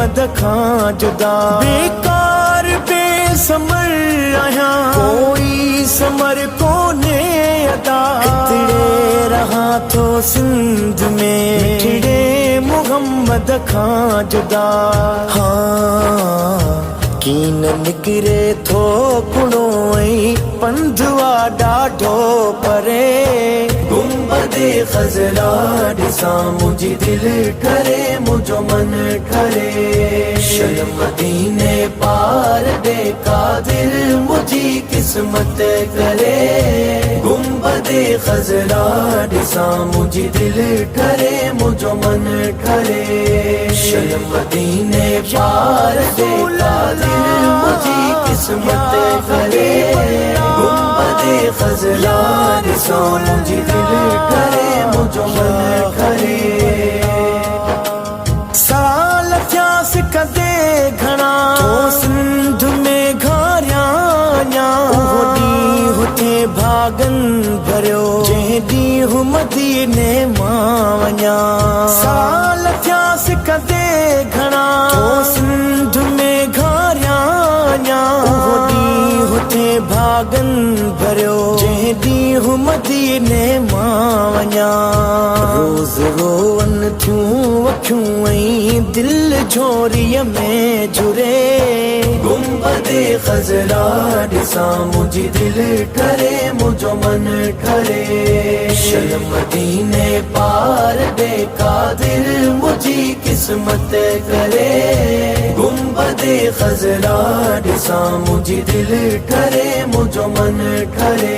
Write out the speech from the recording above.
मुहम्मद खां जुदा। बेकार बेसमर आया कोई समर कोने अदा। कितने रहा थो सिंध में मिठड़े मुहम्मद खां जुदा। हाँ कीन निकिरे थो कुणो ऐं पंधवा ॾाढो परे। गुंबदे ख़ज़रा ॾिसां मुंहिंजी दिलि ठरे मुंहिंजो मन ठरे। शल मदीने पार ॾे क़ादिर मुंहिंजी किस्मत करे। गुंबदे ख़ज़रा ॾिसां मुंहिंजी दिलि ठरे मुंहिंजो मन ठरे। शल मदीने पार ॾे क़ादिर मुझी किस्मत करे। गुंबदे ख़ज़रा ॾिसां मुंहिंजी दिलि ठरे मुंहिंजो मन ठरे। साल थियासि कदे घणा तो सिंध में घारिया। उहो ॾींहुं हुते भागन भरियो जंहिं ॾींहुं मदीने मां वञा। साल थियासि कदे घणा तो सिंध में घारिया। उहो ॾींहुं हुते भागन भरियो जंहिं ॾींहुं मदीने मां वञा। रोज़ रोवन थियूं अखियूं ऐं दिलि झोरीअ में जुरे। गुंबदे ख़ज़रा ॾिसां मुंहिंजी दिलि ठरे मुंहिंजो मन ठरे। शल मदीने पार ॾे क़ादिर मुंहिंजी किस्मत करे। गुंबदे ख़ज़रा ॾिसां मुंहिंजी दिलि ठरे मुंहिंजो मन ठरे।